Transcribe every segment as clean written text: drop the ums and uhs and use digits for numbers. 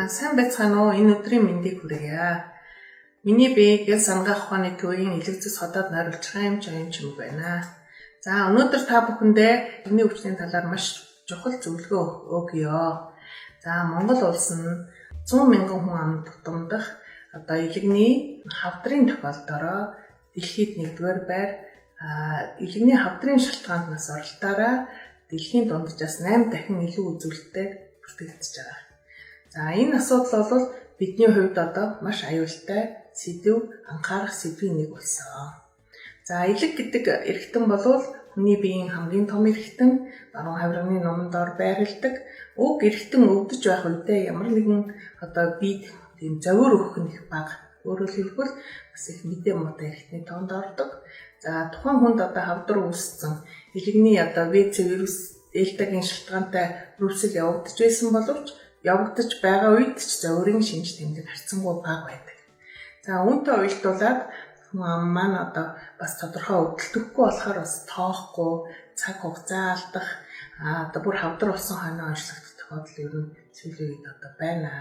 Сайн байцгаана уу? Энэ өдрийн мэндийг хүргье. Миний бие гэл сангаах ухааны төвийн элэг зүйс хотод найруулчхан юм чимэг байна. За өнөөдөр та бүхэндээ эхний өвчтөний талаар маш чухал зөвлөгөө өгье. За Монгол улс нь 100 мянган хүн амд тутамдах элэгний хавдрын тохиолдолд дэлхийд 1-р байр элэгний хавдрын шалтгаанаас оролтоороо дэлхийн дунджаас 8 дахин илүү үзүүлэлтээр бүртгэгдэж байгаа. За энэ асуудал бол бидний хувьд маш аюултай сэдв анхаарах сэдвийн нэг болсон. За элэг гэдэг эргэтэн бол хүний биеийн хамгийн том эргэтэн, баруун хавирганы нуман дор байрладаг. Уг эргэтэн өвдөж байх үедээ ямар нэгэн биед тийм зовир өгөх нь их бага. Өөрөөр хэлбэл бас их мэдээ муутай эргэтний тоонд ордог. За тухайн хүнд хавдар үүссэн элэгний ВЦ вирус дельтагийн шалтгаантай рүүсэл явагдаж байсан боловч явагдаж байгаа үед ч зовирын шинж тэмдэг харьцангуй бага байдаг. За үүнтэй уялдуулаад хүн маань бас тодорхой өвдөлтөхгүй болохоор бас тоохгүй, цаг хугацаа алдах, бүр хавдар болсон хойноо онцлогдох тохиолдол ер нь сүүлийн үед байна.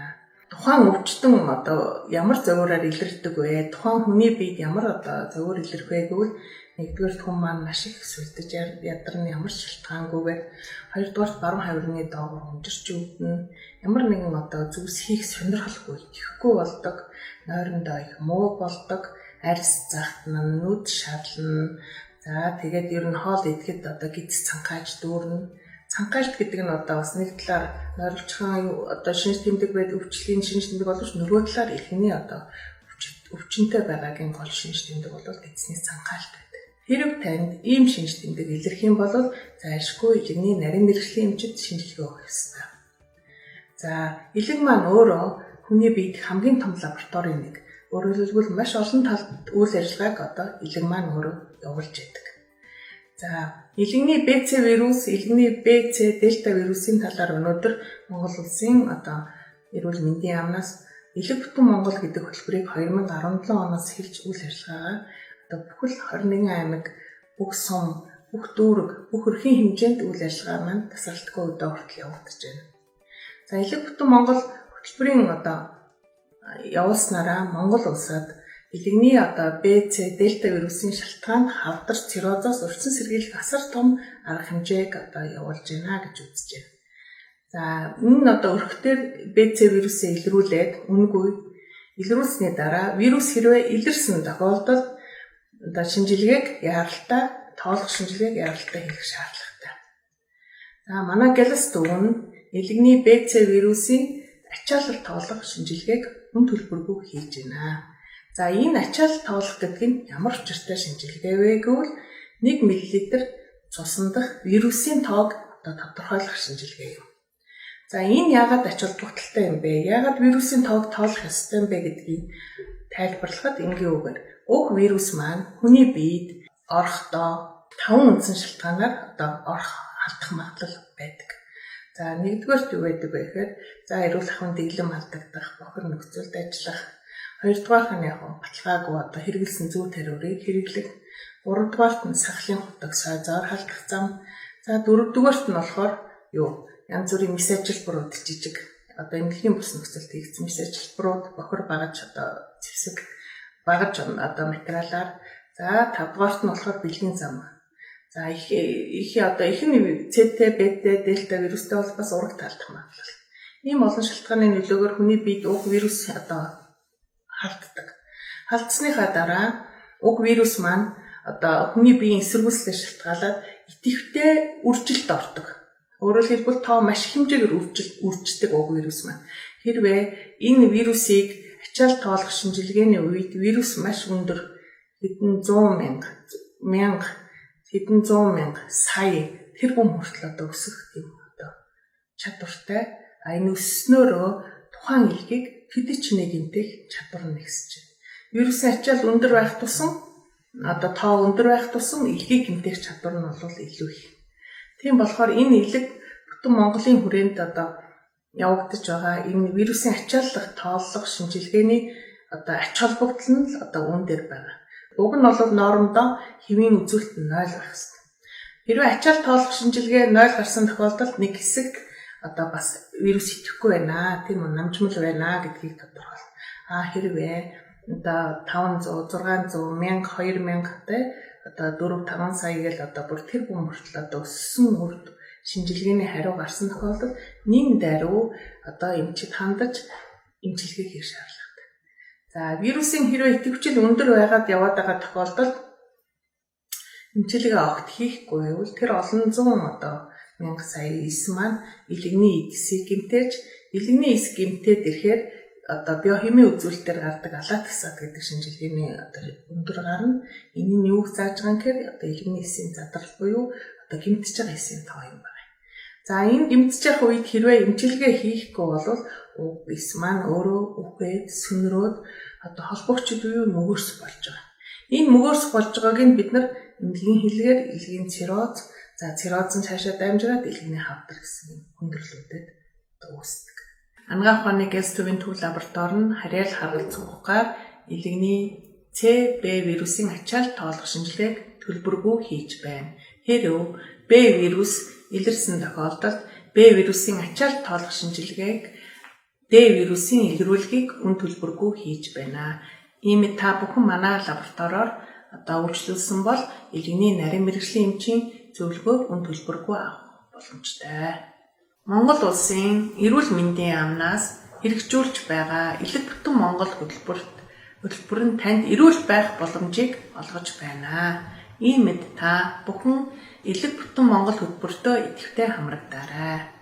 Тухайн өвчтөн ямар зовироор илэрдэг вэ? Тухайн хүний биед ямар зовир илэрх вэ гэвэл нэгдүгээр хүн маань маш их сүлдэж ядарна, ямар ч шалтгаангүйгээр. Хоёрдугаар баруун хавирганы доогуур унжирч өвдөн, ямар нэгэн зүйлс хийх сонирхолгүй, итгэхгүй болдог, нойрондоо их муу болдог, арьс захтна, нүд шадлна. За тэгээд ер нь хоол идэхэд гидс цанхааж дүүрнэ. Цанхаажт гэдэг нь бас нэг талаар нойролцохын шинж тэмдэг байдаг өвчлөлийн шинж тэмдэг боловч нөгөө талаар эхний өвчнөд байгаагийн гол шинж тэмдэг бол гидсний цанхаалт байдаг. Хэрэг танд ийм шинж тэмдэг илэрх юм бол зайлшгүй элэгний нарийн мэргэжлийн эмчит шинжилгээ өгөх ёстой. За элэг маань өөрөө хүний биед хамгийн том лабораторийн нэг. Өөрөөр хэлбэл маш олон талд үйл ажиллагааг элэг маань өөрөө явуулж байдаг. За элэгний БЦ вирус, элэгний БЦ дельта вирусын талаар өнөөдөр Монгол улсын эрүүл мэндийн яамнаас элэг бүтэн Монгол гэдэг хөтөлбөрийг 2017 оноос эхэлж үйл ажиллагаагаа бүхэл 21 аймаг, бүх сум, бүх дүүрэг, бүх өрхийн хэмжээнд үйл ажиллагаа маань тасралтгүй өдөө хүртэл явагдаж байна. За элэг бүтэн Монгол хөтөлбөрийн явуулснараа Монгол улсад элэгний БЦ дельта вирусын шалтгаан хавдар циррозоос урьдчилан сэргийлэх асар том арга хэмжээг явуулж байна гэж үзэж байна. За энэ өрхтөр БЦ вирусыг илрүүлээд үнгүй илрүүлсний дараа вирус хэрвээ илэрсэн тохиолдолд шинжилгээг яаралтай тоолох шинжилгээг яаралтай хийх шаардлагатай. За манай Галас дүүн элэгний БЦ вирусын ачаалал тоолох шинжилгээг хүн төлбөргүй хийж байна. За энэ ачаалал тоолох гэдэг нь ямар учиртай шинжилгээ вэ гэвэл 1 мл цусан дах вирусын тоог тодорхойлох шинжилгээ юм. За энэ яагаад ач холбогдолтой юм бэ? Яагаад вирусын тоог тоолох ёстой юм бэ гэдгийг тайлбарлахад энгийн үгээр уг вирус маань хүний биед орохдоо 5 үндсэн шалтгаанаар орох халдах магадлал байдаг. За нэгдүгээрт юу байдаг вэ гэхээр эрүүл ахуйн дэглэм алдагдах, бохир нөхцөлд ажиллах. Хоёрдугаарт нь баталгаагүй хэрэгэлсэн зүү тариурыг хэрэглэх. Гуравдугаарт нь сахлын хутаг сой зоор халдах зам. За дөрөвдүгээрт нь болохоор янз бүрийн мис ажилбарууд жижиг эмнэлгийн бус нөхцөлд хийгдсэн мис ажилбарууд бохир багаж зэвсэг багаж материалаар. За 5-дугаарт нь болохоор бэлгийн зам. За их нь ЦТ, БТ, дельта вирустэй бол бас ураг таалдах магадлал. Ийм олон шалтгааны нөлөөгөөр хүний биед уг вирус халддаг. Халдсныхаа дараа уг вирус маань хүний биеийн эсэргүүцлээс шалтгаалаад идэвхтэй үржилт ордог. Өөрөөр хэлбэл тоо маш хэмжээгээр үрждэг уг вирус маань. Хэрвээ энэ вирусыг ачаал тоолох шинжилгээний үед вирус маш өндөр хэдэн 100 мянга сая тэрбум хүртэл өсөх юм чадвартай. Энэ өсснөөрөө тухайн элгийг хэдэж нэгэнтэх чадвар нь ихсэж байна. Вирусын ачаал өндөр байх тусам тоо өндөр байх тусам элгийг гэмтэх чадвар нь илүү их. Тийм болохоор энэ элэг бүтэн Монголын хүрээнд явагдаж байгаа энэ вирусын ачааллах тооллого шинжилгээний ач холбогдол нь үн дээр байна. Уг нь бол ноормдоо хэвийн үзүүлэлт нь 0 байх ёстой. Хэрвээ ачаал тоолох шинжилгээ 0 гарсан тохиолдолд нэг хэсэгт одоо бас вирус идэхгүй байна. Тэр намжмал байна гэдгийг тодорхойлно. Хэрвээ одоо 500, 600, 1000, 2000 те одоо 4-5 сая гэл одоо бүр тэр бүм хүртэл одоо өссөн үрд шинжилгээний хариу гарсан тохиолдолд нийгэм даруй одоо эмчид хандаж эмчилгээ хийх шаардлагатай. За вирусын хэрвээ идэвхжил өндөр байгаад яваад байгаа тохиолдолд эмчилгээ огт хийхгүй бол тэр олон зуун одоо 1000 сая эс маань илэгний эдсийг гэмтээж илэгний эс гэмтээд ирэхээр одоо биохимийн үзүүлэлтээр гардаг алатексад гэдэг шинжилгээний одоо өндөр гарна. Энэ нь юуг зааж байгаа юм гэхээр одоо илэгний эсийн задрал буюу одоо гэмтэж байгаа эсийн тоо юм байна. За энэ гэмтэж явах үед хэрвээ эмчилгээ хийхгүй бол уг эс маань өөрөө үхээд сүнрөөд одоо холбогчд буюу мөгөөрсөх болж байгаа. Энэ мөгөөрсөх болж байгааг нь бид нар эмнэлгийн хэлээр илгийн цирроз, цирроз нь цаашаа дамжираад илгэний хавдар гэсэн хүндрэлүүдэд үүсдэг. Анагаах ухааны гэлс төвийн төв лаборатори нь харьяал харгалзах ухаар илгэний C, B вирусын ачаал тоолох шинжилгээг төлбөргүй хийж байна. Хэрв B вирус илэрсэн тохиолдолд B вирусын ачаал тоолох шинжилгээг D вирусын илрүүлгийг үн төлбөргүй хийж байна. Иймд та бүхэн манай лабораториор одоо үйлчлүүлсэн бол илгэний нарийн мэргэжлийн эмчийн зөвлөгөөг үн төлбөргүй авах боломжтой. Монгол улсын эрүүл мэндийн яамнаас хэрэгжүүлж байгаа элэг бүтэн Монгол хөтөлбөр нь танд эрүүл байх боломжийг олгож байна. Иймд та бүхэн элэг бүтэн Монгол хөтөлбөртөө идэвхтэй хамрагдаарай.